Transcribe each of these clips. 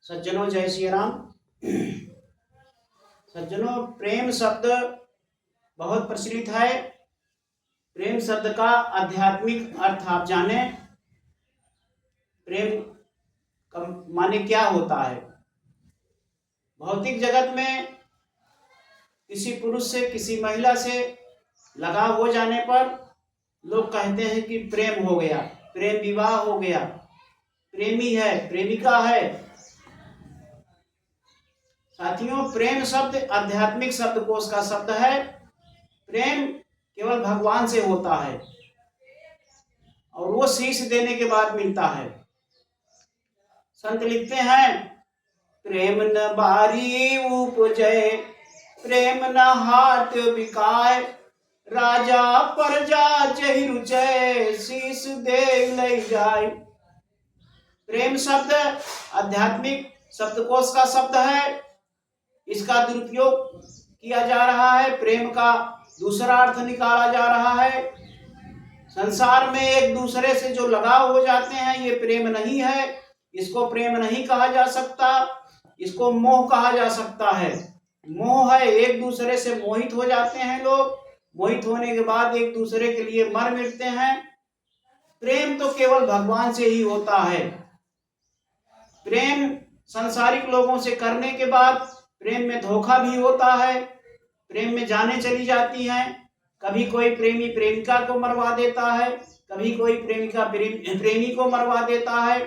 सज्जनों जय श्री राम। सज्जनों, प्रेम शब्द बहुत प्रचलित है। प्रेम शब्द का आध्यात्मिक अर्थ आप जाने। प्रेम का माने क्या होता है? भौतिक जगत में किसी पुरुष से किसी महिला से लगाव हो जाने पर लोग कहते हैं कि प्रेम हो गया, प्रेम विवाह हो गया, प्रेमी है, प्रेमिका है। साथियों, प्रेम शब्द आध्यात्मिक शब्दकोश का शब्द है। प्रेम केवल भगवान से होता है और वो शीश देने के बाद मिलता है। संत लिखते हैं, प्रेम न बारी उपजय, प्रेम न हाथ बिकाय, राजा प्रजा चहि रुचय, शीश दे लई जाय। प्रेम शब्द आध्यात्मिक शब्दकोश का शब्द है। इसका दुरुपयोग किया जा रहा है, प्रेम का दूसरा अर्थ निकाला जा रहा है। संसार में एक दूसरे से जो लगाव हो जाते हैं ये प्रेम नहीं है। इसको प्रेम नहीं कहा जा सकता, इसको मोह कहा जा सकता है। मोह है, एक दूसरे से मोहित हो जाते हैं लोग, मोहित होने के बाद एक दूसरे के लिए मर मिटते हैं। प्रेम तो केवल भगवान से ही होता है। प्रेम सांसारिक लोगों से करने के बाद प्रेम में धोखा भी होता है, प्रेम में जाने चली जाती हैं। कभी कोई प्रेमी प्रेमिका को मरवा देता है, कभी कोई प्रेमिका प्रेमी को मरवा देता है,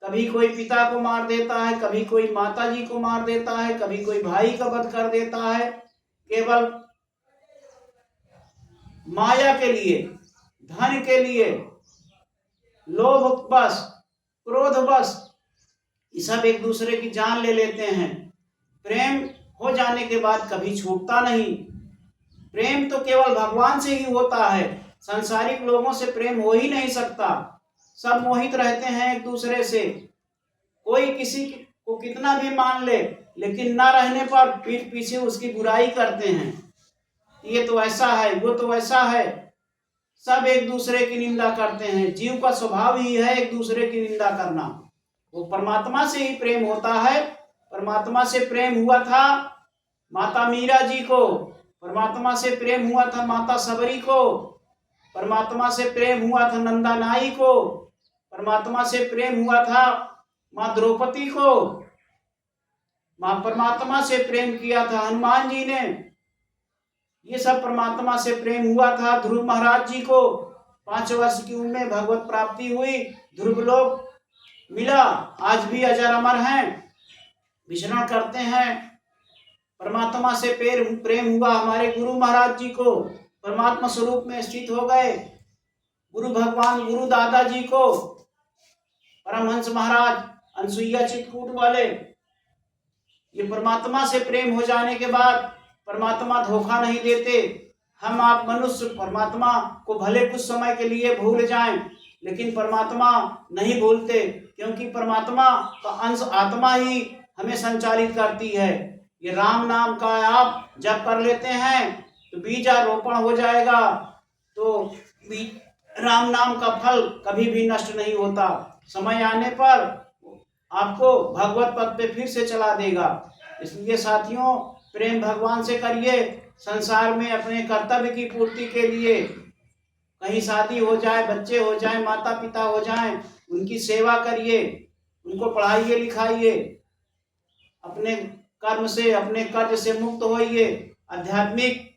कभी कोई पिता को मार देता है, कभी कोई माता जी को मार देता है, कभी कोई भाई का वध कर देता है। केवल माया के लिए, धन के लिए, लोभ बस, क्रोध बस, ये सब एक दूसरे की जान ले लेते हैं। प्रेम हो जाने के बाद कभी छूटता नहीं। प्रेम तो केवल भगवान से ही होता है। सांसारिक लोगों से प्रेम हो ही नहीं सकता। सब मोहित रहते हैं एक दूसरे से। कोई किसी को कितना भी मान ले, लेकिन ना रहने पर पीठ पीछे उसकी बुराई करते हैं। ये तो ऐसा है, वो तो वैसा है, सब एक दूसरे की निंदा करते हैं। जीव का स्वभाव ही है एक दूसरे की निंदा करना। वो परमात्मा से ही प्रेम होता है। परमात्मा से प्रेम हुआ था माता मीरा जी को, परमात्मा से प्रेम हुआ था माता सबरी को, परमात्मा से प्रेम हुआ था नंदा नाई को, परमात्मा से प्रेम हुआ था माँ द्रौपदी को, माँ परमात्मा से प्रेम किया था हनुमान जी ने। ये सब परमात्मा से प्रेम हुआ था ध्रुव महाराज जी को। 5 वर्ष की उम्र में भगवत प्राप्ति हुई, ध्रुव लोक मिला, आज भी अजर अमर हैं, विचरण करते हैं। परमात्मा से प्रेम हुआ हमारे गुरु महाराज जी को, परमात्मा स्वरूप में स्थित हो गए। गुरु भगवान गुरु दादा जी को, परमहंस महाराज अनसुईया चित्रकूट वाले, ये परमात्मा से प्रेम हो जाने के बाद परमात्मा धोखा नहीं देते। हम आप मनुष्य परमात्मा को भले कुछ समय के लिए भूल जाएं, लेकिन परमात्मा नहीं भूलते, क्योंकि परमात्मा का अंश आत्मा ही हमें संचालित करती है। ये राम नाम का आप जब कर लेते हैं तो बीजारोपण हो जाएगा, तो राम नाम का फल कभी भी नष्ट नहीं होता। समय आने पर आपको भगवत पद पे फिर से चला देगा। इसलिए साथियों, प्रेम भगवान से करिए। संसार में अपने कर्तव्य की पूर्ति के लिए, कहीं शादी हो जाए, बच्चे हो जाए, माता पिता हो जाएं, उनकी सेवा करिए, उनको पढ़ाइए लिखाइए, अपने कर्म से अपने कर्ज से मुक्त होइए, आध्यात्मिक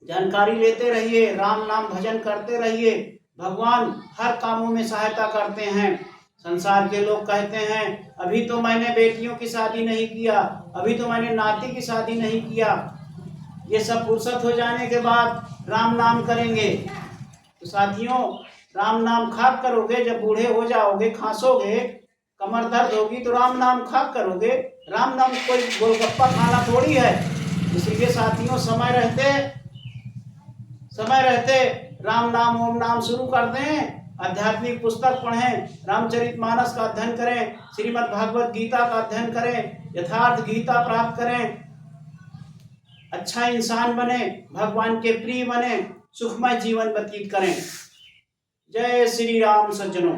जानकारी लेते रहिए, राम नाम भजन करते रहिए। भगवान हर कामों में सहायता करते हैं। संसार के लोग कहते हैं अभी तो मैंने बेटियों की शादी नहीं किया, अभी तो मैंने नाती की शादी नहीं किया। ये सब फुर्सत हो जाने के बाद राम नाम करेंगे। तो साथियों, राम नाम खाक करोगे, जब बूढ़े हो जाओगे, खांसोगे, कमर दर्द होगी, तो राम नाम खाक करोगे। राम नाम कोई गोलगप्पा खाना थोड़ी है। इसलिए साथियों, समय रहते राम नाम ओम नाम शुरू कर दें, आध्यात्मिक पुस्तक पढ़ें, रामचरितमानस का अध्ययन करें, श्रीमद् भागवत गीता का अध्ययन करें, यथार्थ गीता प्राप्त करें, अच्छा इंसान बने, भगवान के प्रिय बने, सुखमय जीवन व्यतीत करें। जय श्री राम सज्जनों।